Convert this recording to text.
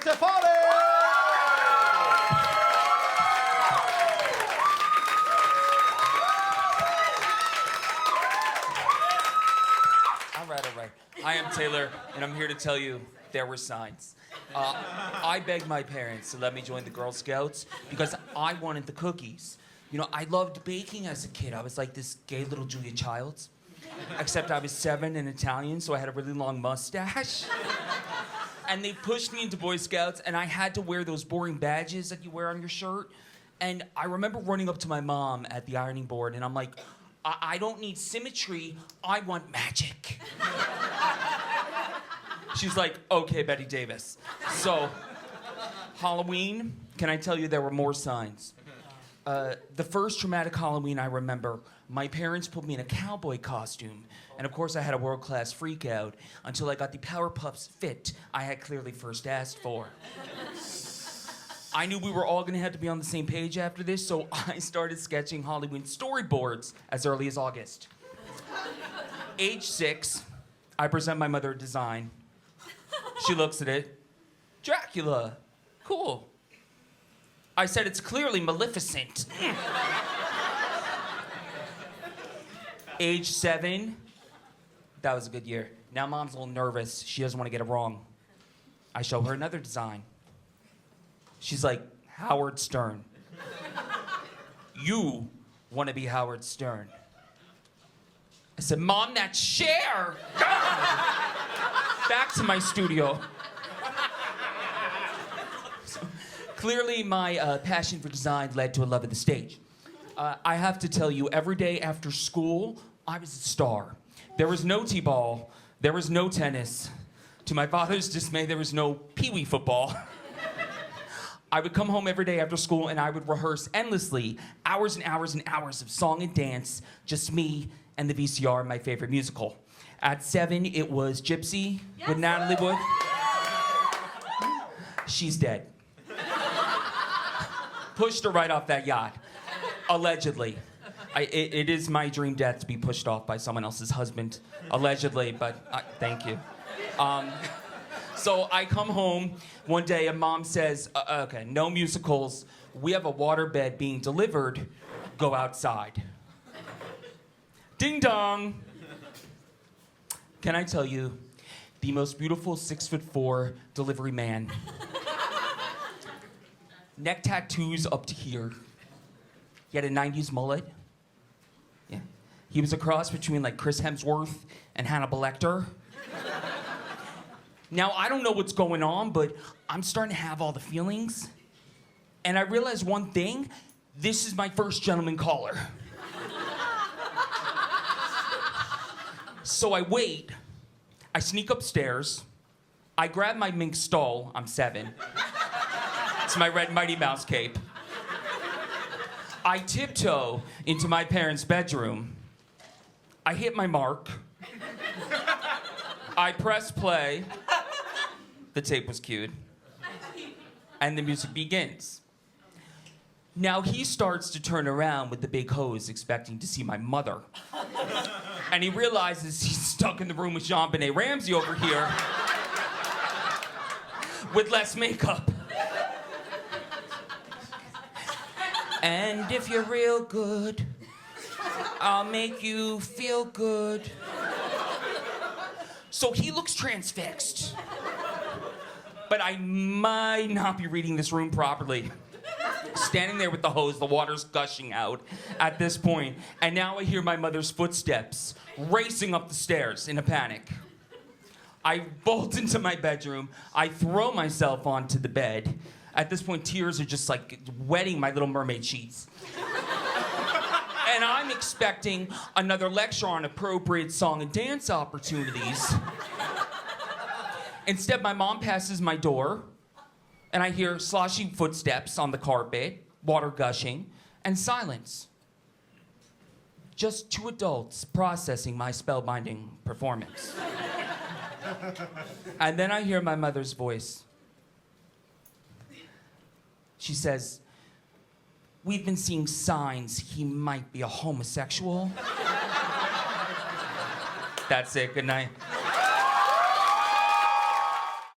Stefani! All right. I am Taylor, and I'm here to tell you there were signs. I begged my parents to let me join the Girl Scouts because I wanted the cookies. You know, I loved baking as a kid. I was like this gay little Julia Childs. Except I was 7 and Italian, so I had a really long mustache. And they pushed me into Boy Scouts, and I had to wear those boring badges that you wear on your shirt. And I remember running up to my mom at the ironing board, and I'm like, I don't need symmetry, I want magic. She's like, okay, Betty Davis. So, Halloween, can I tell you there were more signs? The first traumatic Halloween I remember, my parents put me in a cowboy costume. And of course I had a world-class freak out until I got the Powerpuffs fit I had clearly first asked for. I knew we were all gonna have to be on the same page after this, so I started sketching Halloween storyboards as early as August. Age 6, I present my mother a design. She looks at it. Dracula, cool. I said, it's clearly Maleficent. Age 7, that was a good year. Now mom's a little nervous. She doesn't want to get it wrong. I show her another design. She's like, Howard Stern. You want to be Howard Stern. I said, Mom, that's Cher. Back to my studio. Clearly, my passion for design led to a love of the stage. I have to tell you, every day after school, I was a star. There was no t-ball. There was no tennis. To my father's dismay, there was no pee-wee football. I would come home every day after school, and I would rehearse endlessly, hours and hours and hours of song and dance, just me and the VCR, my favorite musical. At 7, it was Gypsy with Natalie Wood. She's dead. Pushed her right off that yacht, allegedly. It is my dream death to be pushed off by someone else's husband, allegedly, but thank you. So I come home one day and Mom says, okay, no musicals. We have a waterbed being delivered. Go outside. Ding dong. Can I tell you, the most beautiful 6'4" delivery man. Neck tattoos up to here. He had a 90s mullet. Yeah. He was a cross between like Chris Hemsworth and Hannibal Lecter. Now, I don't know what's going on, but I'm starting to have all the feelings. And I realized one thing, this is my first gentleman caller. So I wait, I sneak upstairs, I grab my mink stole, I'm 7. It's my red Mighty Mouse cape. I tiptoe into my parents' bedroom. I hit my mark. I press play. The tape was cued. And the music begins. Now he starts to turn around with the big hose, expecting to see my mother. And he realizes he's stuck in the room with Jean-Benet Ramsey over here with less makeup. And if you're real good, I'll make you feel good. So he looks transfixed. But I might not be reading this room properly. Standing there with the hose, the water's gushing out at this point, and now I hear my mother's footsteps racing up the stairs in a panic. I bolt into my bedroom, I throw myself onto the bed. At this point, tears are just like wetting my Little Mermaid sheets. And I'm expecting another lecture on appropriate song and dance opportunities. Instead, my mom passes my door, and I hear sloshing footsteps on the carpet, water gushing, and silence. Just 2 adults processing my spellbinding performance. And then I hear my mother's voice. She says, "We've been seeing signs he might be a homosexual." That's it, good night.